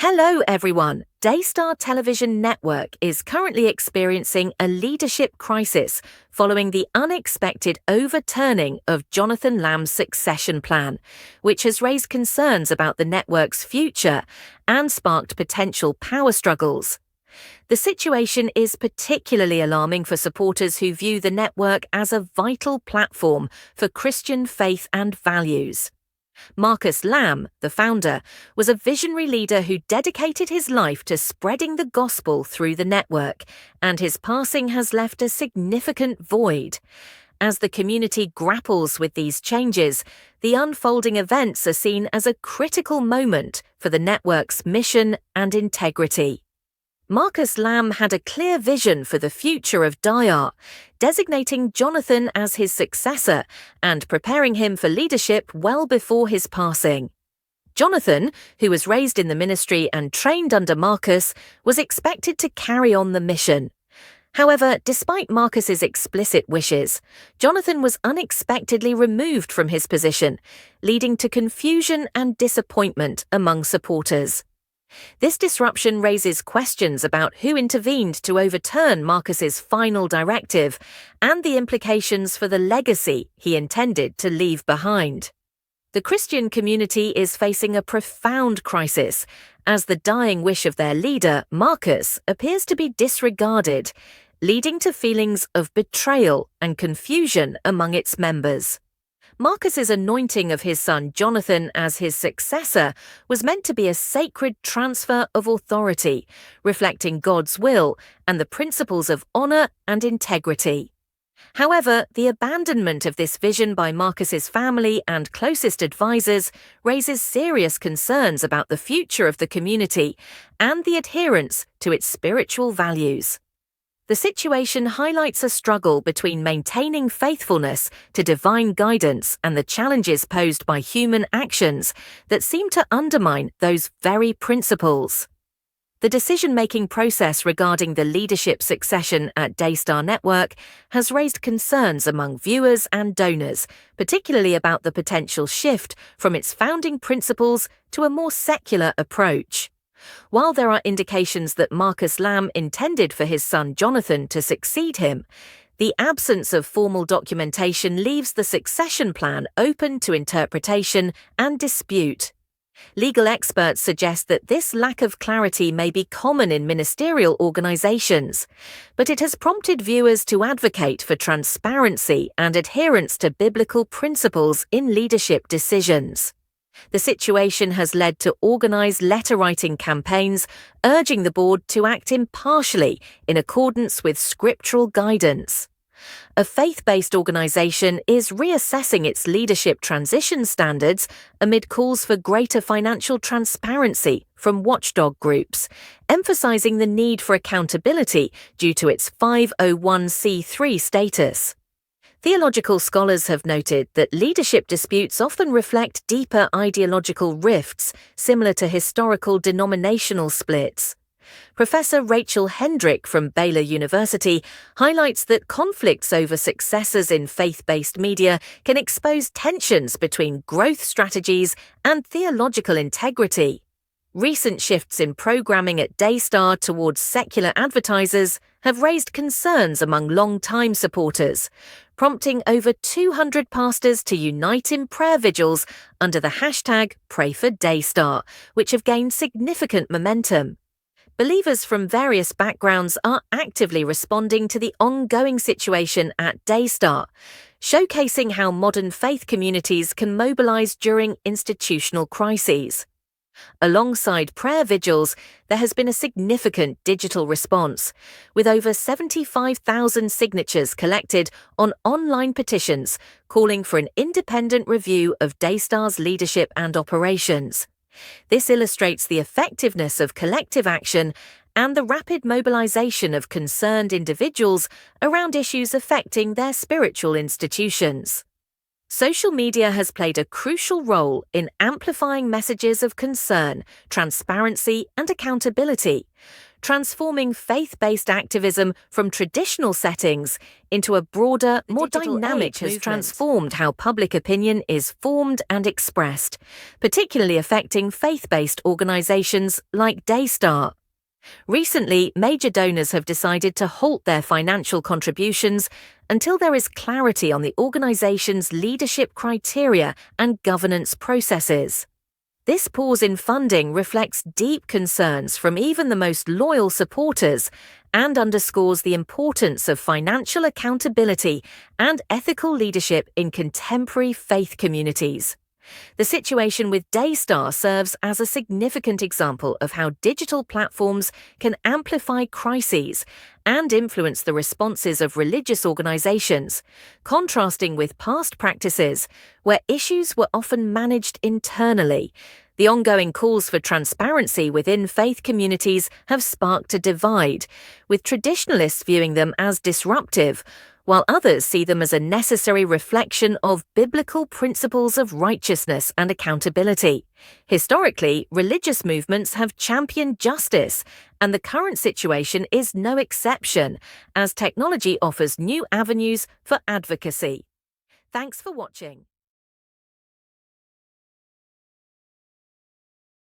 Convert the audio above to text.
Hello, everyone. Daystar Television Network is currently experiencing a leadership crisis following the unexpected overturning of Jonathan Lamb's succession plan, which has raised concerns about the network's future and sparked potential power struggles. The situation is particularly alarming for supporters who view the network as a vital platform for Christian faith and values. Marcus Lamb, the founder, was a visionary leader who dedicated his life to spreading the gospel through the network, and his passing has left a significant void. As the community grapples with these changes, the unfolding events are seen as a critical moment for the network's mission and integrity. Marcus Lamb had a clear vision for the future of Daystar, designating Jonathan as his successor and preparing him for leadership well before his passing. Jonathan, who was raised in the ministry and trained under Marcus, was expected to carry on the mission. However, despite Marcus's explicit wishes, Jonathan was unexpectedly removed from his position, leading to confusion and disappointment among supporters. This disruption raises questions about who intervened to overturn Marcus's final directive and the implications for the legacy he intended to leave behind. The Christian community is facing a profound crisis as the dying wish of their leader, Marcus, appears to be disregarded, leading to feelings of betrayal and confusion among its members. Marcus's anointing of his son Jonathan as his successor was meant to be a sacred transfer of authority, reflecting God's will and the principles of honor and integrity. However, the abandonment of this vision by Marcus's family and closest advisors raises serious concerns about the future of the community and the adherence to its spiritual values. The situation highlights a struggle between maintaining faithfulness to divine guidance and the challenges posed by human actions that seem to undermine those very principles. The decision-making process regarding the leadership succession at Daystar Network has raised concerns among viewers and donors, particularly about the potential shift from its founding principles to a more secular approach. While there are indications that Marcus Lamb intended for his son Jonathan to succeed him, the absence of formal documentation leaves the succession plan open to interpretation and dispute. Legal experts suggest that this lack of clarity may be common in ministerial organizations, but it has prompted viewers to advocate for transparency and adherence to biblical principles in leadership decisions. The situation has led to organized letter-writing campaigns urging the board to act impartially in accordance with scriptural guidance. A faith-based organization is reassessing its leadership transition standards amid calls for greater financial transparency from watchdog groups, emphasizing the need for accountability due to its 501c3 status. Theological scholars have noted that leadership disputes often reflect deeper ideological rifts, similar to historical denominational splits. Professor Rachel Hendrick from Baylor University highlights that conflicts over successors in faith-based media can expose tensions between growth strategies and theological integrity. Recent shifts in programming at Daystar towards secular advertisers have raised concerns among long-time supporters, prompting over 200 pastors to unite in prayer vigils under the hashtag #PrayForDaystar, which have gained significant momentum. Believers from various backgrounds are actively responding to the ongoing situation at Daystar, showcasing how modern faith communities can mobilize during institutional crises. Alongside prayer vigils, there has been a significant digital response, with over 75,000 signatures collected on online petitions calling for an independent review of Daystar's leadership and operations. This illustrates the effectiveness of collective action and the rapid mobilization of concerned individuals around issues affecting their spiritual institutions. Social media has played a crucial role in amplifying messages of concern, transparency, and accountability, transforming faith-based activism from traditional settings into a broader, more dynamic has transformed how public opinion is formed and expressed, particularly affecting faith-based organizations like Daystar. Recently, major donors have decided to halt their financial contributions until there is clarity on the organization's leadership criteria and governance processes. This pause in funding reflects deep concerns from even the most loyal supporters and underscores the importance of financial accountability and ethical leadership in contemporary faith communities. The situation with Daystar serves as a significant example of how digital platforms can amplify crises and influence the responses of religious organizations, contrasting with past practices where issues were often managed internally. The ongoing calls for transparency within faith communities have sparked a divide, with traditionalists viewing them as disruptive, while others see them as a necessary reflection of biblical principles of righteousness and accountability. Historically, religious movements have championed justice, and the current situation is no exception, as technology offers new avenues for advocacy. Thanks for watching.